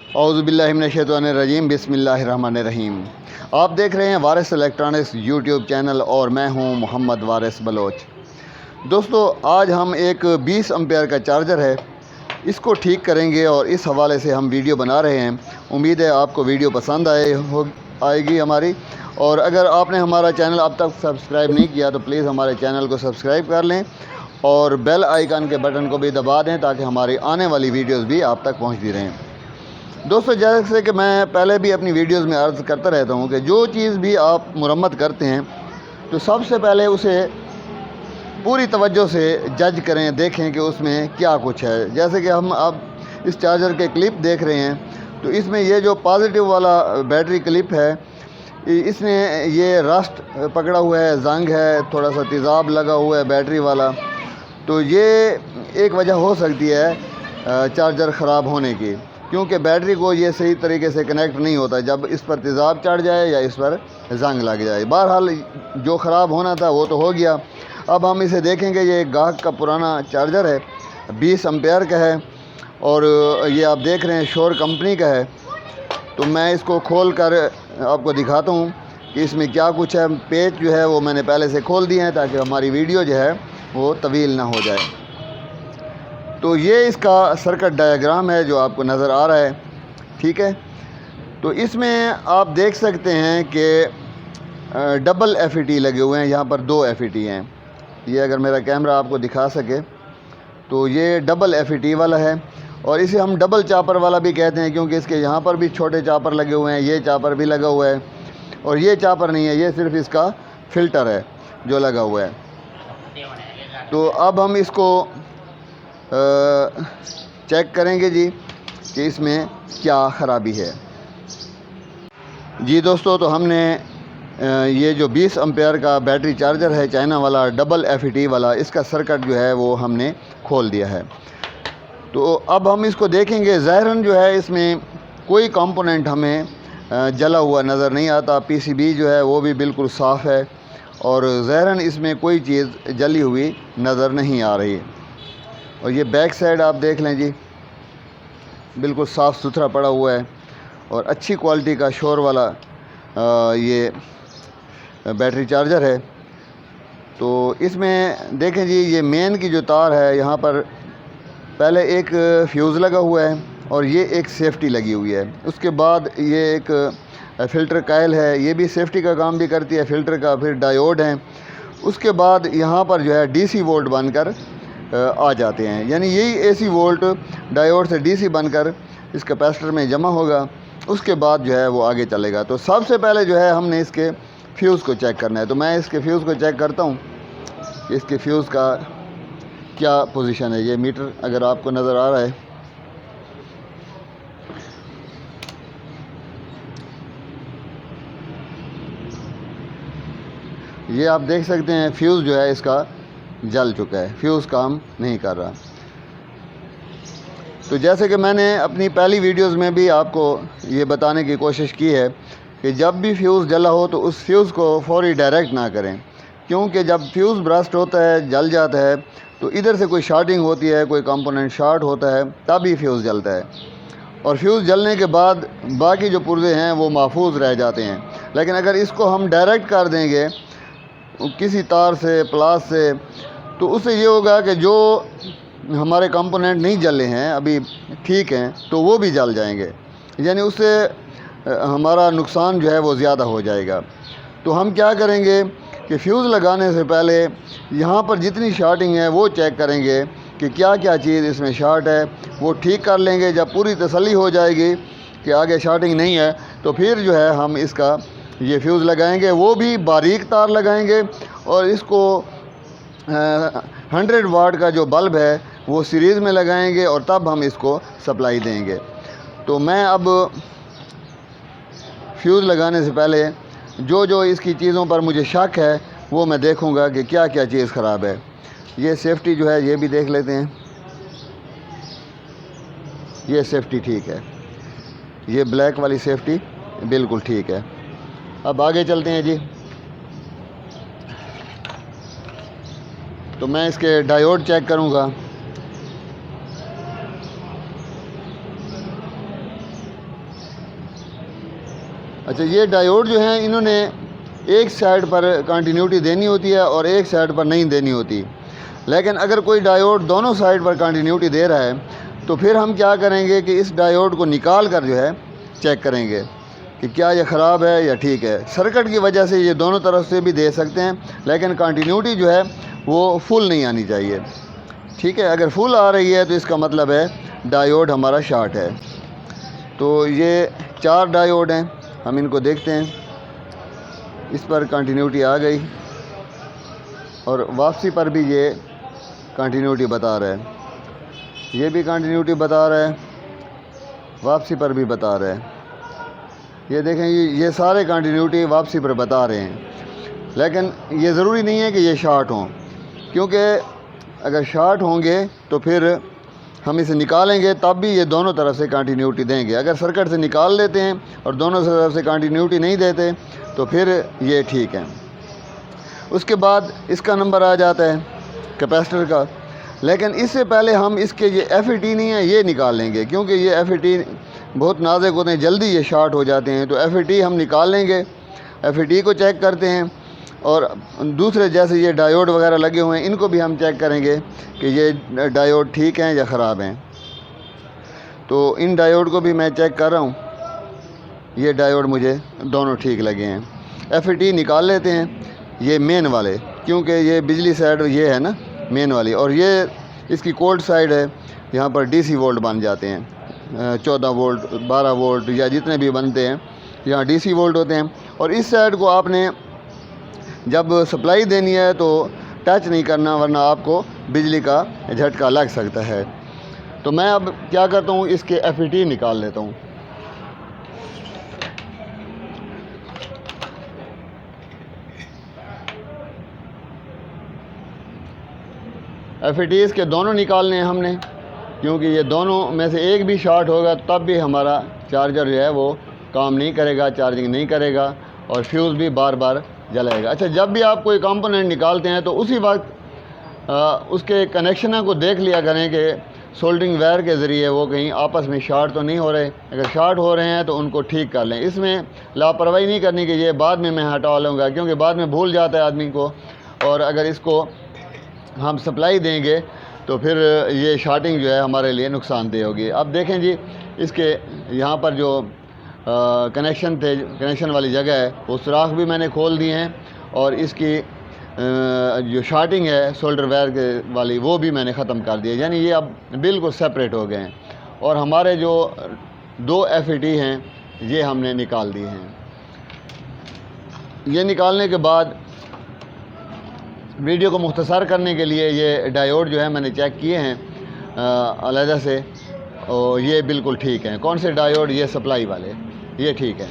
औज़ुबिल्लाहिमिनश्शैतानिर्रजीम बिस्मिल्लाहिर्रहमानिर्रहीम। आप देख रहे हैं वारिस इलेक्ट्रॉनिक्स यूट्यूब चैनल और मैं हूं मोहम्मद वारिस बलोच। दोस्तों, आज हम एक 20 एम्पेयर का चार्जर है, इसको ठीक करेंगे और इस हवाले से हम वीडियो बना रहे हैं। उम्मीद है आपको वीडियो पसंद आएगी हमारी। और अगर आपने हमारा चैनल अब तक सब्सक्राइब नहीं किया तो प्लीज़ हमारे चैनल को सब्सक्राइब कर लें और बेल आइकन के बटन को भी दबा दें ताकि हमारी आने वाली वीडियोज़ भी आप तक पहुँचती रहें। दोस्तों, जैसे कि मैं पहले भी अपनी वीडियोस में अर्ज़ करता रहता हूं कि जो चीज़ भी आप मुरम्मत करते हैं तो सबसे पहले उसे पूरी तवज्जो से जज करें, देखें कि उसमें क्या कुछ है। जैसे कि हम अब इस चार्जर के क्लिप देख रहे हैं तो इसमें ये जो पॉजिटिव वाला बैटरी क्लिप है, इसमें ये रस्ट पकड़ा हुआ है, जंग है, थोड़ा सा तेज़ाब लगा हुआ है बैटरी वाला। तो ये एक वजह हो सकती है चार्जर ख़राब होने की, क्योंकि बैटरी को ये सही तरीके से कनेक्ट नहीं होता जब इस पर तेज़ाब चढ़ जाए या इस पर जंग लग जाए। बहरहाल जो ख़राब होना था वो तो हो गया। अब हम इसे देखेंगे। ये एक गाहक का पुराना चार्जर है, 20 एम्पेयर का है और ये आप देख रहे हैं श्योर कंपनी का है। तो मैं इसको खोल कर आपको दिखाता हूँ कि इसमें क्या कुछ है। पेज जो है वो मैंने पहले से खोल दिए हैं ताकि हमारी वीडियो जो है वो तवील ना हो जाए। तो ये इसका सर्किट डायग्राम है जो आपको नज़र आ रहा है, ठीक है। तो इसमें आप देख सकते हैं कि डबल FET लगे हुए हैं। यहाँ पर 2 FET हैं। ये अगर मेरा कैमरा आपको दिखा सके तो ये डबल FET वाला है और इसे हम डबल चापर वाला भी कहते हैं, क्योंकि इसके यहाँ पर भी छोटे चापर लगे हुए हैं, ये चापर भी लगा हुआ है और ये चापर नहीं है, ये सिर्फ इसका फ़िल्टर है जो लगा हुआ है। तो अब हम इसको चेक करेंगे जी कि इसमें क्या ख़राबी है। जी दोस्तों, तो हमने ये जो 20 एम्पेयर का बैटरी चार्जर है चाइना वाला डबल FET वाला, इसका सर्किट जो है वो हमने खोल दिया है। तो अब हम इसको देखेंगे। ज़ाहिरन जो है इसमें कोई कंपोनेंट हमें जला हुआ नज़र नहीं आता। PCB जो है वो भी बिल्कुल साफ़ है और ज़ाहिरन इसमें कोई चीज़ जली हुई नज़र नहीं आ रही। और ये बैक साइड आप देख लें जी, बिल्कुल साफ़ सुथरा पड़ा हुआ है और अच्छी क्वालिटी का शोर वाला ये बैटरी चार्जर है। तो इसमें देखें जी, ये मेन की जो तार है, यहाँ पर पहले एक फ्यूज़ लगा हुआ है और ये एक सेफ्टी लगी हुई है। उसके बाद ये एक फ़िल्टर कायल है, ये भी सेफ्टी का काम भी करती है, फ़िल्टर का। फिर डायोड हैं। उसके बाद यहाँ पर जो है DC वोल्ट बनकर आ जाते हैं, यानी यही AC वोल्ट डायोड से DC बनकर इस कैपेसिटर में जमा होगा। उसके बाद जो है वो आगे चलेगा। तो सबसे पहले जो है हमने इसके फ्यूज़ को चेक करना है। तो मैं इसके फ्यूज़ को चेक करता हूँ कि इसके फ्यूज़ का क्या पोजीशन है। ये मीटर अगर आपको नज़र आ रहा है, ये आप देख सकते हैं फ्यूज़ जो है इसका जल चुका है, फ्यूज़ काम नहीं कर रहा। तो जैसे कि मैंने अपनी पहली वीडियोस में भी आपको ये बताने की कोशिश की है कि जब भी फ्यूज़ जला हो तो उस फ्यूज़ को फौरी डायरेक्ट ना करें, क्योंकि जब फ्यूज़ ब्रस्ट होता है, जल जाता है, तो इधर से कोई शॉर्टिंग होती है, कोई कंपोनेंट शॉर्ट होता है, तब ही फ्यूज़ जलता है। और फ्यूज़ जलने के बाद बाकी जो पुर्जे हैं वो महफूज रह जाते हैं। लेकिन अगर इसको हम डायरेक्ट कर देंगे किसी तार से, प्लास से, तो उससे ये होगा कि जो हमारे कंपोनेंट नहीं जले हैं, अभी ठीक हैं, तो वो भी जल जाएंगे, यानी उससे हमारा नुकसान जो है वो ज़्यादा हो जाएगा। तो हम क्या करेंगे कि फ्यूज़ लगाने से पहले यहाँ पर जितनी शॉर्टिंग है वो चेक करेंगे कि क्या क्या चीज़ इसमें शॉर्ट है, वो ठीक कर लेंगे। जब पूरी तसल्ली हो जाएगी कि आगे शॉर्टिंग नहीं है तो फिर जो है हम इसका ये फ्यूज़ लगाएंगे, वो भी बारीक तार लगाएंगे और इसको 100 वाट का जो बल्ब है वो सीरीज़ में लगाएंगे और तब हम इसको सप्लाई देंगे। तो मैं अब फ्यूज़ लगाने से पहले जो जो इसकी चीज़ों पर मुझे शक है वो मैं देखूंगा कि क्या क्या चीज़ ख़राब है। ये सेफ्टी जो है ये भी देख लेते हैं। ये सेफ्टी ठीक है, ये ब्लैक वाली सेफ्टी बिल्कुल ठीक है। अब आगे चलते हैं जी। तो मैं इसके डायोड चेक करूंगा। अच्छा, ये डायोड जो हैं इन्होंने एक साइड पर कंटिन्यूटी देनी होती है और एक साइड पर नहीं देनी होती। लेकिन अगर कोई डायोड दोनों साइड पर कंटिन्यूटी दे रहा है तो फिर हम क्या करेंगे कि इस डायोड को निकाल कर जो है चेक करेंगे कि क्या ये ख़राब है या ठीक है। सर्किट की वजह से ये दोनों तरफ से भी दे सकते हैं, लेकिन कंटिन्यूटी जो है वो फुल नहीं आनी चाहिए। ठीक है, अगर फुल आ रही है तो इसका मतलब है डायोड हमारा शॉर्ट है। तो ये 4 डायोड हैं, हम इनको देखते हैं। इस पर कंटिन्यूटी आ गई और वापसी पर भी ये कंटिन्यूटी बता रहा है, ये भी कंटिन्यूटी बता रहा है, वापसी पर भी बता रहा है। ये देखें, ये सारे कंटिन्यूटी वापसी पर बता रहे हैं। लेकिन ये ज़रूरी नहीं है कि ये शॉर्ट हों, क्योंकि अगर शॉर्ट होंगे तो फिर हम इसे निकालेंगे तब भी ये दोनों तरफ से कंटिन्यूटी देंगे। अगर सर्किट से निकाल लेते हैं और दोनों तरफ से कंटिन्यूटी नहीं देते तो फिर ये ठीक है। उसके बाद इसका नंबर आ जाता है कैपेसिटर का। लेकिन इससे पहले हम इसके ये FET नहीं है ये निकाल लेंगे, क्योंकि ये FET बहुत नाजुक होते हैं, जल्दी ये शॉर्ट हो जाते हैं। तो FET हम निकाल लेंगे, FET को चेक करते हैं। और दूसरे जैसे ये डायोड वगैरह लगे हुए हैं इनको भी हम चेक करेंगे कि ये डायोड ठीक हैं या ख़राब हैं। तो इन डायोड को भी मैं चेक कर रहा हूँ, ये डायोड मुझे दोनों ठीक लगे हैं। FET निकाल लेते हैं, ये मेन वाले, क्योंकि ये बिजली साइड ये है ना मेन वाली, और ये इसकी कोल्ड साइड है। यहाँ पर DC वोल्ट बन जाते हैं, 14 वोल्ट 12 वोल्ट या जितने भी बनते हैं यहाँ DC वोल्ट होते हैं। और इस साइड को आपने जब सप्लाई देनी है तो टच नहीं करना, वरना आपको बिजली का झटका लग सकता है। तो मैं अब क्या करता हूँ, इसके FET निकाल लेता हूँ। FETs के दोनों निकालने हैं हमने, क्योंकि ये दोनों में से एक भी शॉर्ट होगा तब भी हमारा चार्जर जो है वो काम नहीं करेगा, चार्जिंग नहीं करेगा और फ्यूज़ भी बार बार जलाएगा। अच्छा, जब भी आप कोई कंपोनेंट निकालते हैं तो उसी वक्त उसके कनेक्शन को देख लिया करें कि सोल्डरिंग वायर के ज़रिए वो कहीं आपस में शॉर्ट तो नहीं हो रहे। अगर शॉर्ट हो रहे हैं तो उनको ठीक कर लें। इसमें लापरवाही नहीं करनी कि ये बाद में मैं हटा लूँगा, क्योंकि बाद में भूल जाता है आदमी को, और अगर इसको हम सप्लाई देंगे तो फिर ये शॉर्टिंग जो है हमारे लिए नुकसानदेह होगी। अब देखें जी, इसके यहाँ पर जो कनेक्शन थे, कनेक्शन वाली जगह है, वो सुराख भी मैंने खोल दिए हैं, और इसकी जो शॉर्टिंग है सोल्डर वायर के वाली वो भी मैंने ख़त्म कर दिया। यानी ये अब बिल्कुल सेपरेट हो गए हैं। और हमारे जो 2 FET हैं ये हमने निकाल दिए हैं। ये निकालने के बाद वीडियो को मुख्तसर करने के लिए ये डायोड जो है मैंने चेक किए हैं अलहदा से, और ये बिल्कुल ठीक हैं। कौन से डायोड? ये सप्लाई वाले, ये ठीक है।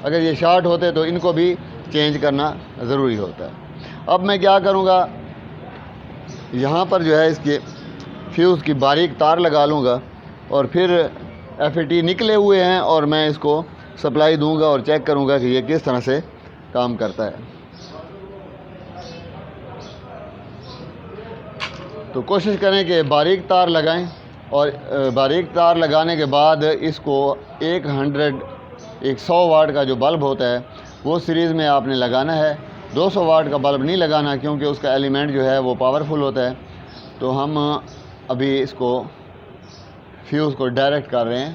अगर ये शॉर्ट होते तो इनको भी चेंज करना ज़रूरी होता है। अब मैं क्या करूँगा, यहाँ पर जो है इसके फ्यूज़ की बारीक तार लगा लूँगा और फिर FET निकले हुए हैं और मैं इसको सप्लाई दूँगा और चेक करूँगा कि ये किस तरह से काम करता है। तो कोशिश करें कि बारीक तार लगाएं, और बारीक तार लगाने के बाद इसको 100 वाट का जो बल्ब होता है वो सीरीज़ में आपने लगाना है। 200 वाट का बल्ब नहीं लगाना, क्योंकि उसका एलिमेंट जो है वो पावरफुल होता है। तो हम अभी इसको फ्यूज़ को डायरेक्ट कर रहे हैं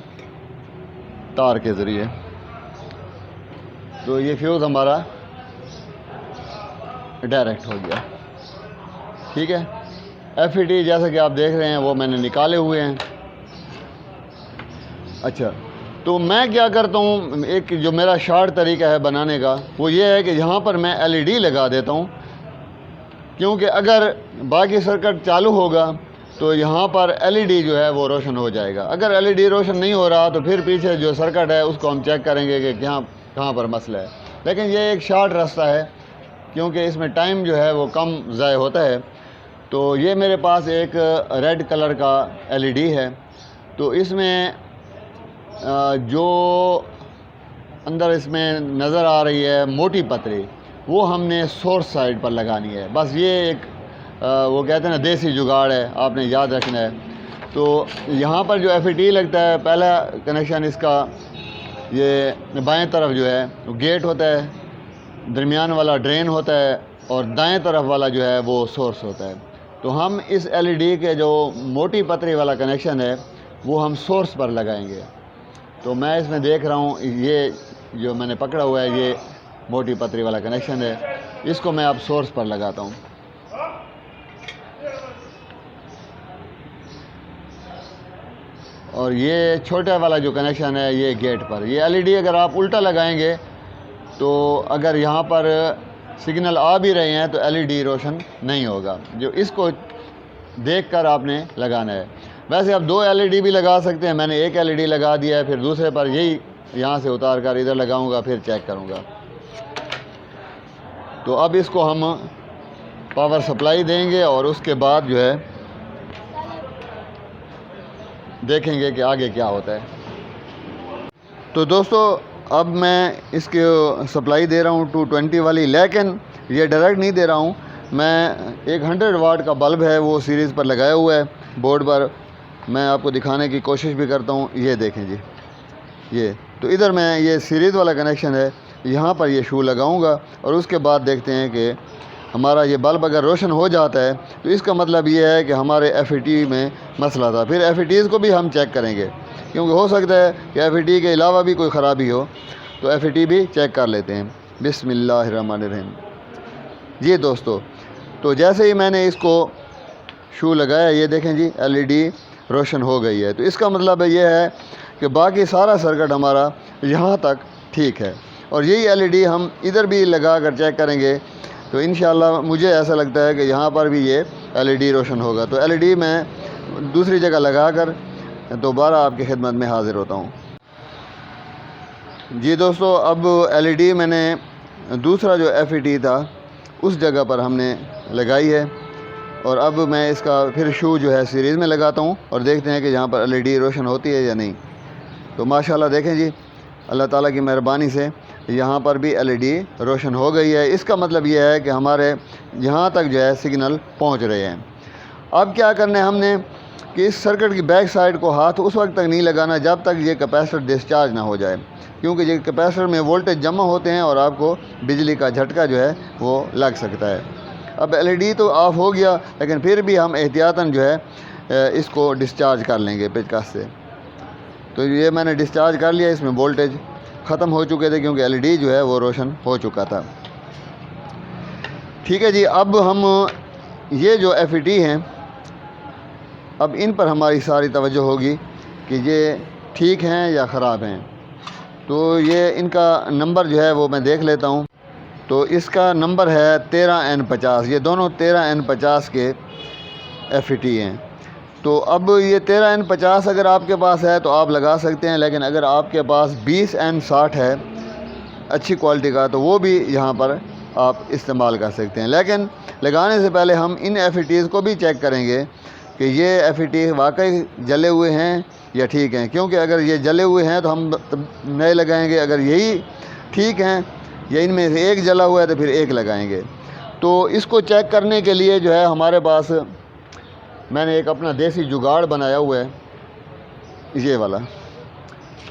तार के ज़रिए। तो ये फ्यूज़ हमारा डायरेक्ट हो गया, ठीक है। FET जैसा कि आप देख रहे हैं वो मैंने निकाले हुए हैं। अच्छा, तो मैं क्या करता हूँ, एक जो मेरा शॉर्ट तरीका है बनाने का वो ये है कि यहाँ पर मैं LED लगा देता हूँ, क्योंकि अगर बाकी सर्किट चालू होगा तो यहाँ पर LED जो है वो रोशन हो जाएगा। अगर LED रोशन नहीं हो रहा तो फिर पीछे जो सर्किट है उसको हम चेक करेंगे कि कहाँ पर मसला है। लेकिन ये एक शॉर्ट रास्ता है, क्योंकि इसमें टाइम जो है वो कम ज़ाय होता है। तो ये मेरे पास एक रेड कलर का LED है। तो इसमें जो अंदर इसमें नज़र आ रही है मोटी पतरी, वो हमने सोर्स साइड पर लगानी है। बस ये एक वो कहते हैं ना देसी जुगाड़ है, आपने याद रखना है। तो यहाँ पर जो FET लगता है, पहला कनेक्शन इसका ये बाएं तरफ जो है वो गेट होता है, दरमियान वाला ड्रेन होता है और दाएं तरफ वाला जो है वो सोर्स होता है। तो हम इस एलईडी के जो मोटी पतरी वाला कनेक्शन है वो हम सोर्स पर लगाएंगे। तो मैं इसमें देख रहा हूँ, ये जो मैंने पकड़ा हुआ है ये मोटी पतरी वाला कनेक्शन है, इसको मैं अब सोर्स पर लगाता हूँ। और ये छोटा वाला जो कनेक्शन है ये गेट पर। ये एलईडी अगर आप उल्टा लगाएंगे तो अगर यहाँ पर सिग्नल आ भी रहे हैं तो एलईडी रोशन नहीं होगा। जो इसको देखकर आपने लगाना है। वैसे आप 2 एलईडी भी लगा सकते हैं, मैंने एक एलईडी लगा दिया है, फिर दूसरे पर यही यहाँ से उतार कर इधर लगाऊंगा, फिर चेक करूँगा। तो अब इसको हम पावर सप्लाई देंगे और उसके बाद जो है देखेंगे कि आगे क्या होता है। तो दोस्तों अब मैं इसकी सप्लाई दे रहा हूँ 220 वाली, लेकिन ये डायरेक्ट नहीं दे रहा हूँ। मैं एक 100 वाट का बल्ब है वो सीरीज़ पर लगाया हुआ है बोर्ड पर। मैं आपको दिखाने की कोशिश भी करता हूँ। ये देखें जी, ये तो इधर मैं ये सीरीज़ वाला कनेक्शन है, यहाँ पर ये शू लगाऊंगा और उसके बाद देखते हैं कि हमारा ये बल्ब अगर रोशन हो जाता है तो इसका मतलब ये है कि हमारे एफईटी में मसला था। फिर एफईटीज़ को भी हम चेक करेंगे, क्योंकि हो सकता है कि एफईटी के अलावा भी कोई ख़राबी हो, तो एफईटी भी चेक कर लेते हैं। बिस्मिल्लाहिर्रहमानिर्रहीम। जी दोस्तों, तो जैसे ही मैंने इसको शू लगाया, ये देखें जी एलईडी रोशन हो गई है। तो इसका मतलब ये है कि बाकी सारा सर्किट हमारा यहाँ तक ठीक है। और यही एलईडी हम इधर भी लगा कर चेक करेंगे तो इंशाल्लाह मुझे ऐसा लगता है कि यहाँ पर भी ये एलईडी रोशन होगा। तो एलईडी मैं दूसरी जगह लगा कर दोबारा आपकी खिदमत में हाज़िर होता हूँ। जी दोस्तों, अब एलईडी मैंने दूसरा जो एफईटी था उस जगह पर हमने लगाई है और अब मैं इसका फिर शू जो है सीरीज़ में लगाता हूँ और देखते हैं कि यहाँ पर एलईडी रोशन होती है या नहीं। तो माशाल्लाह देखें जी, अल्लाह ताला की मेहरबानी से यहाँ पर भी एलईडी रोशन हो गई है। इसका मतलब ये है कि हमारे यहाँ तक जो है सिग्नल पहुँच रहे हैं। अब क्या करना है हमने कि इस सर्किट की बैक साइड को हाथ उस वक्त तक नहीं लगाना जब तक ये कैपेसिटर डिस्चार्ज ना हो जाए, क्योंकि ये कैपेसिटर में वोल्टेज जमा होते हैं और आपको बिजली का झटका जो है वो लग सकता है। अब एलईडी तो ऑफ़ हो गया, लेकिन फिर भी हम एहतियातन जो है इसको डिस्चार्ज कर लेंगे पेचकस से। तो ये मैंने डिस्चार्ज कर लिया, इसमें वोल्टेज ख़त्म हो चुके थे क्योंकि एलईडी जो है वो रोशन हो चुका था। ठीक है जी, अब हम ये जो एफईटी हैं अब इन पर हमारी सारी तवज्जो होगी कि ये ठीक हैं या ख़राब हैं। तो ये इनका नंबर जो है वो मैं देख लेता हूँ। तो इसका नंबर है 13N50। ये दोनों 13N50 के एफईटी हैं। तो अब ये 13N50 अगर आपके पास है तो आप लगा सकते हैं, लेकिन अगर आपके पास 20N60 है अच्छी क्वालिटी का तो वो भी यहाँ पर आप इस्तेमाल कर सकते हैं। लेकिन लगाने से पहले हम इन एफईटीज़ को भी चेक करेंगे कि ये एफईटी वाकई जले हुए हैं या ठीक हैं, क्योंकि अगर ये जले हुए हैं तो हम नए लगाएंगे, अगर यही ठीक हैं या इनमें से एक जला हुआ है तो फिर एक लगाएंगे। तो इसको चेक करने के लिए जो है हमारे पास मैंने एक अपना देसी जुगाड़ बनाया हुआ है, ये वाला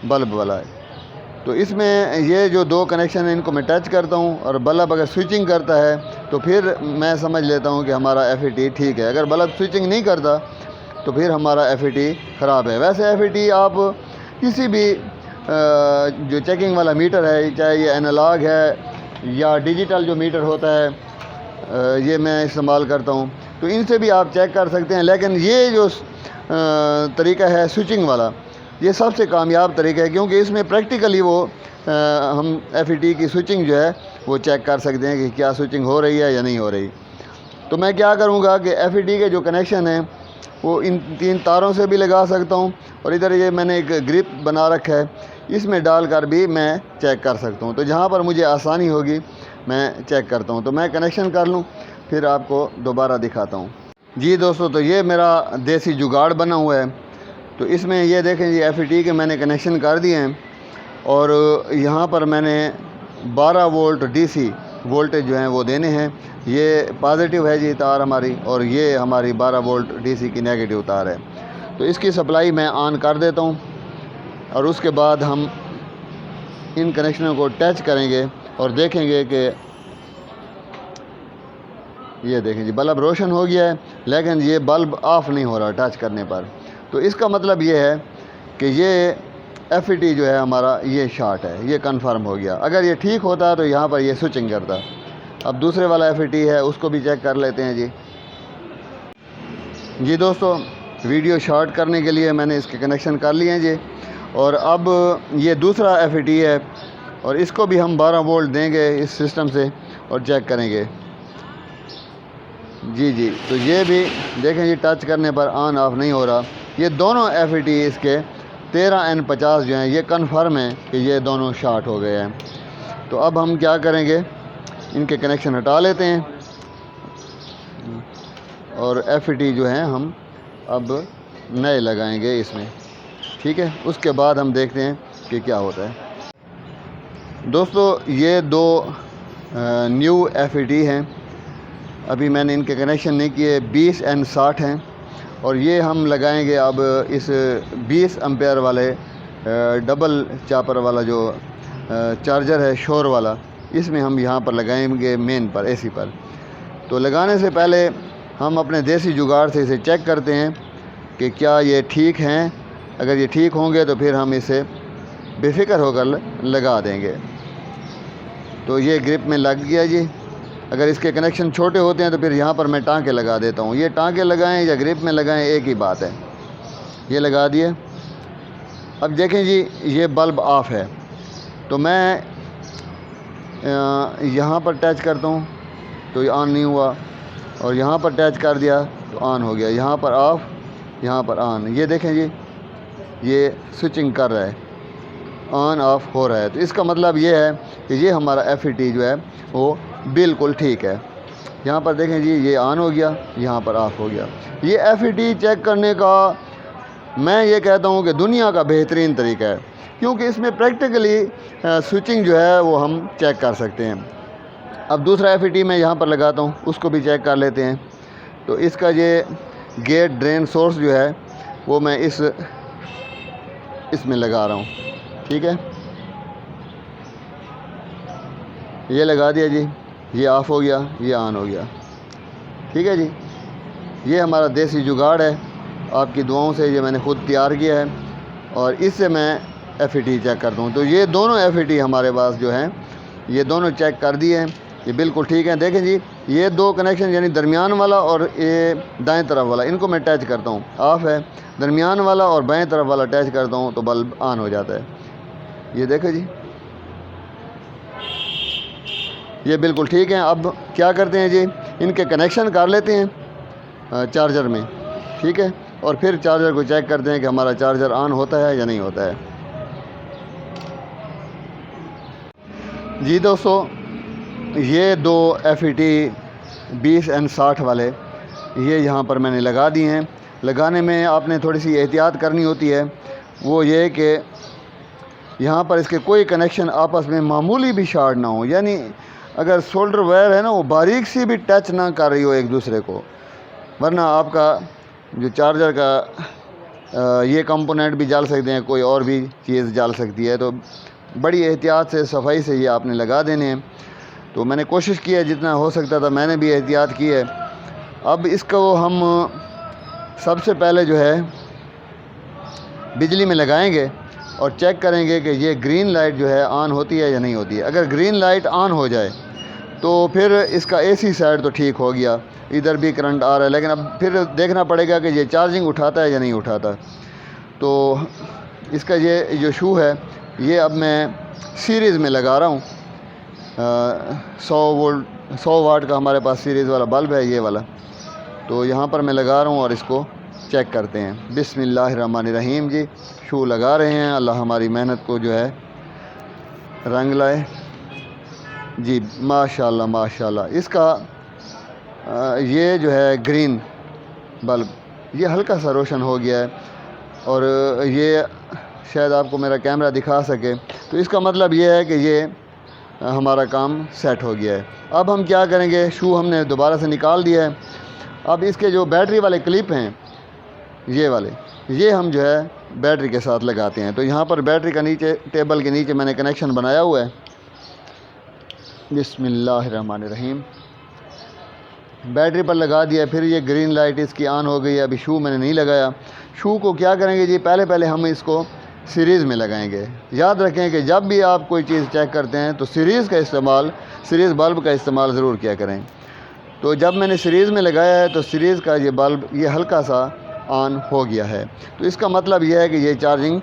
बल्ब वाला है। तो इसमें ये जो 2 कनेक्शन है इनको मैं टच करता हूँ और बल्ब अगर स्विचिंग करता है तो फिर मैं समझ लेता हूँ कि हमारा एफईटी ठीक है। अगर बल्ब स्विचिंग नहीं करता तो फिर हमारा एफईटी ख़राब है। वैसे एफईटी आप किसी भी जो चेकिंग वाला मीटर है, चाहे ये एनालॉग है या डिजिटल जो मीटर होता है, ये मैं इस्तेमाल करता हूँ, तो इनसे भी आप चेक कर सकते हैं। लेकिन ये जो तरीका है स्विचिंग वाला, ये सबसे कामयाब तरीका है, क्योंकि इसमें प्रैक्टिकली वो हम एफईटी की स्विचिंग जो है वो चेक कर सकते हैं कि क्या स्विचिंग हो रही है या नहीं हो रही। तो मैं क्या करूँगा कि एफईटी के जो कनेक्शन हैं वो इन 3 तारों से भी लगा सकता हूँ और इधर ये मैंने एक ग्रिप बना रखा है, इसमें डालकर भी मैं चेक कर सकता हूँ। तो जहाँ पर मुझे आसानी होगी मैं चेक करता हूँ। तो मैं कनेक्शन कर लूँ फिर आपको दोबारा दिखाता हूँ। जी दोस्तों, तो ये मेरा देसी जुगाड़ बना हुआ है। तो इसमें ये देखें जी एफईटी के मैंने कनेक्शन कर दिए हैं और यहाँ पर मैंने 12 वोल्ट डीसी वोल्टेज जो हैं वो देने हैं। ये पॉजिटिव है जी तार हमारी और ये हमारी 12 वोल्ट डीसी की नेगेटिव तार है। तो इसकी सप्लाई मैं ऑन कर देता हूँ और उसके बाद हम इन कनेक्शनों को टच करेंगे और देखेंगे कि ये देखें जी बल्ब रोशन हो गया है, लेकिन ये बल्ब ऑफ़ नहीं हो रहा टच करने पर। तो इसका मतलब ये है कि ये FET जो है हमारा ये शॉर्ट है, ये कंफर्म हो गया। अगर ये ठीक होता तो यहाँ पर ये स्विचिंग करता। अब दूसरे वाला FET है, उसको भी चेक कर लेते हैं जी दोस्तों, वीडियो शॉर्ट करने के लिए मैंने इसके कनेक्शन कर लिए हैं जी। और अब ये दूसरा FET है और इसको भी हम 12 वोल्ट देंगे इस सिस्टम से और चेक करेंगे जी। तो ये भी देखें जी, टच करने पर ऑन ऑफ नहीं हो रहा। ये दोनों FET इसके 13N50 जो हैं, ये कन्फर्म है कि ये दोनों शॉर्ट हो गए हैं। तो अब हम क्या करेंगे, इनके कनेक्शन हटा लेते हैं और FET जो हैं हम अब नए लगाएंगे इसमें, ठीक है। उसके बाद हम देखते हैं कि क्या होता है। दोस्तों ये दो न्यू FET हैं, अभी मैंने इनके कनेक्शन नहीं किए, 20N60 हैं और ये हम लगाएंगे अब इस 20 एम्पेयर वाले डबल चापर वाला जो चार्जर है शोर वाला, इसमें हम यहाँ पर लगाएंगे मेन पर, AC पर। तो लगाने से पहले हम अपने देसी जुगाड़ से इसे चेक करते हैं कि क्या ये ठीक हैं। अगर ये ठीक होंगे तो फिर हम इसे बेफिक्र होकर लगा देंगे। तो ये ग्रिप में लग गया जी। अगर इसके कनेक्शन छोटे होते हैं तो फिर यहाँ पर मैं टाँके लगा देता हूँ। ये टाँके लगाएं या ग्रिप में लगाएं, एक ही बात है। ये लगा दिए। अब देखें जी, ये बल्ब ऑफ़ है तो मैं यहाँ पर टच करता हूँ तो ये ऑन नहीं हुआ, और यहाँ पर टच कर दिया तो ऑन हो गया। यहाँ पर ऑफ़, यहाँ पर ऑन। ये देखें जी, ये स्विचिंग कर रहा है, ऑन ऑफ़ हो रहा है। तो इसका मतलब ये है कि ये हमारा FET जो है वो बिल्कुल ठीक है। यहाँ पर देखें जी, ये ऑन हो गया, यहाँ पर ऑफ़ हो गया। ये FET चेक करने का मैं ये कहता हूँ कि दुनिया का बेहतरीन तरीका है, क्योंकि इसमें प्रैक्टिकली स्विचिंग जो है वो हम चेक कर सकते हैं। अब दूसरा FET मैं यहाँ पर लगाता हूँ, उसको भी चेक कर लेते हैं। तो इसका ये गेट ड्रेन सोर्स जो है वो मैं इसमें लगा रहा हूँ, ठीक है। ये लगा दिया जी, ये ऑफ़ हो गया, ये ऑन हो गया, ठीक है जी। ये हमारा देसी जुगाड़ है, आपकी दुआओं से ये मैंने ख़ुद तैयार किया है और इससे मैं FET चेक करता हूँ। तो ये दोनों FET हमारे पास जो हैं, ये दोनों चेक कर दिए हैं, ये बिल्कुल ठीक है। देखें जी, ये दो कनेक्शन यानी दरमियान वाला और ये दाएं तरफ वाला, इनको मैं टच करता हूँ, ऑफ़ है। दरमियान वाला और बाएं तरफ वाला टच करता हूँ तो बल्ब ऑन हो जाता है। ये देखें जी, ये बिल्कुल ठीक है। अब क्या करते हैं जी, इनके कनेक्शन कर लेते हैं चार्जर में, ठीक है, और फिर चार्जर को चेक करते हैं कि हमारा चार्जर ऑन होता है या नहीं होता है। जी दोस्तों, ये दो FET 20N60 वाले ये यहाँ पर मैंने लगा दिए हैं। लगाने में आपने थोड़ी सी एहतियात करनी होती है, वो ये कि यहाँ पर इसके कोई कनेक्शन आपस में मामूली भी शॉर्ट ना हो, यानी अगर सोल्डर वायर है ना वो बारीक सी भी टच ना कर रही हो एक दूसरे को, वरना आपका जो चार्जर का ये कंपोनेंट भी जल सकते हैं, कोई और भी चीज़ जल सकती है। तो बड़ी एहतियात से, सफाई से ये आपने लगा देने हैं। तो मैंने कोशिश की है, जितना हो सकता था मैंने भी एहतियात की है। अब इसको हम सबसे पहले जो है बिजली में लगाएंगे और चेक करेंगे कि ये ग्रीन लाइट जो है ऑन होती है या नहीं होती है। अगर ग्रीन लाइट ऑन हो जाए तो फिर इसका AC साइड तो ठीक हो गया, इधर भी करंट आ रहा है, लेकिन अब फिर देखना पड़ेगा कि ये चार्जिंग उठाता है या नहीं उठाता। तो इसका ये जो शू है ये अब मैं सीरीज़ में लगा रहा हूँ। 100 वाट का हमारे पास सीरीज़ वाला बल्ब है, ये वाला। तो यहाँ पर मैं लगा रहा हूँ और इसको चेक करते हैं। बिस्मिल्लाहिर्रहमानिर्रहीम जी, शू लगा रहे हैं। अल्लाह हमारी मेहनत को जो है रंग लाए जी। माशाल्लाह माशाल्लाह। इसका ये जो है ग्रीन बल्ब ये हल्का सा रोशन हो गया है और ये शायद आपको मेरा कैमरा दिखा सके। तो इसका मतलब ये है कि ये हमारा काम सेट हो गया है। अब हम क्या करेंगे, शू हमने दोबारा से निकाल दिया है। अब इसके जो बैटरी वाले क्लिप हैं ये वाले, ये हम जो है बैटरी के साथ लगाते हैं। तो यहाँ पर बैटरी का नीचे टेबल के नीचे मैंने कनेक्शन बनाया हुआ है। बिस्मिल्लाहिर्रहमानिर्रहीम, बैटरी पर लगा दिया। फिर ये ग्रीन लाइट इसकी ऑन हो गई है। अभी शू मैंने नहीं लगाया। शू को क्या करेंगे जी, पहले हम इसको सीरीज़ में लगाएंगे। याद रखें कि जब भी आप कोई चीज़ चेक करते हैं तो सीरीज़ बल्ब का इस्तेमाल ज़रूर किया करें। तो जब मैंने सीरीज़ में लगाया है तो सीरीज़ का ये बल्ब ये हल्का सा ऑन हो गया है। तो इसका मतलब यह है कि ये चार्जिंग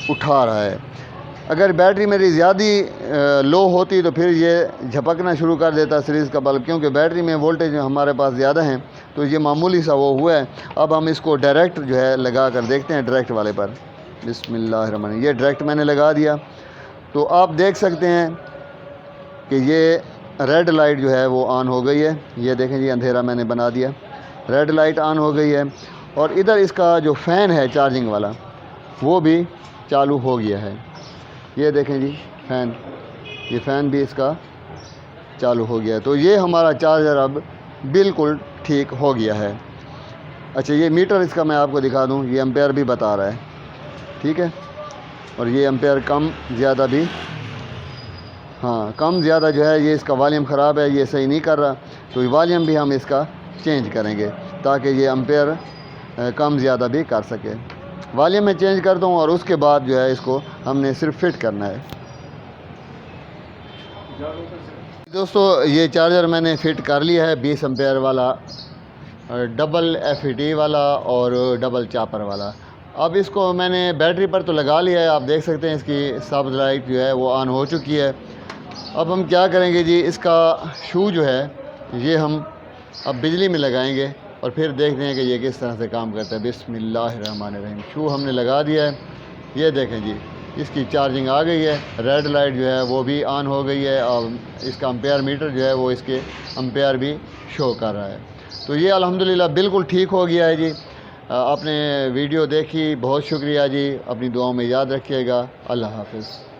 उठा रहा है। अगर बैटरी मेरी ज़्यादा लो होती तो फिर ये झपकना शुरू कर देता सीरीज़ का बल्ब, क्योंकि बैटरी में वोल्टेज हमारे पास ज़्यादा हैं। तो ये मामूली सा वो हुआ है। अब हम इसको डायरेक्ट जो है लगा कर देखते हैं डायरेक्ट वाले पर। बिस्मिल्लाहिर्रहमानिर्रहीम, ये डायरेक्ट मैंने लगा दिया। तो आप देख सकते हैं कि ये रेड लाइट जो है वो ऑन हो गई है। ये देखें जी, अंधेरा मैंने बना दिया, रेड लाइट ऑन हो गई है। और इधर इसका जो फ़ैन है चार्जिंग वाला वो भी चालू हो गया है। ये देखें जी फ़ैन, ये फ़ैन भी इसका चालू हो गया है। तो ये हमारा चार्जर अब बिल्कुल ठीक हो गया है। अच्छा, ये मीटर इसका मैं आपको दिखा दूँ, ये एम्पेयर भी बता रहा है, ठीक है। और ये एम्पेयर कम ज़्यादा भी, हाँ कम ज़्यादा जो है, ये इसका वॉल्यूम ख़राब है, ये सही नहीं कर रहा। तो वॉल्यूम भी हम इसका चेंज करेंगे ताकि ये एम्पेयर कम ज़्यादा भी कर सके। वॉल्यूम में चेंज कर दूँ और उसके बाद जो है इसको हमने सिर्फ फिट करना है। दोस्तों, ये चार्जर मैंने फ़िट कर लिया है, 20 एम्पेयर वाला, डबल FET वाला और डबल चापर वाला। अब इसको मैंने बैटरी पर तो लगा लिया है। आप देख सकते हैं इसकी सब्ज़ लाइट जो है वो ऑन हो चुकी है। अब हम क्या करेंगे जी, इसका शू जो है ये हम अब बिजली में लगाएंगे और फिर देखते हैं कि ये किस तरह से काम करता है। बिस्मिल्लाहिर्रहमानिर्रहीम, शू हमने लगा दिया है। ये देखें जी, इसकी चार्जिंग आ गई है, रेड लाइट जो है वो भी ऑन हो गई है और इसका एम्पेयर मीटर जो है वो इसके एम्पेयर भी शो कर रहा है। तो ये अल्हम्दुलिल्लाह बिल्कुल ठीक हो गया है जी। आपने वीडियो देखी, बहुत शुक्रिया जी। अपनी दुआओं में याद रखिएगा। अल्लाह हाफ़िज़।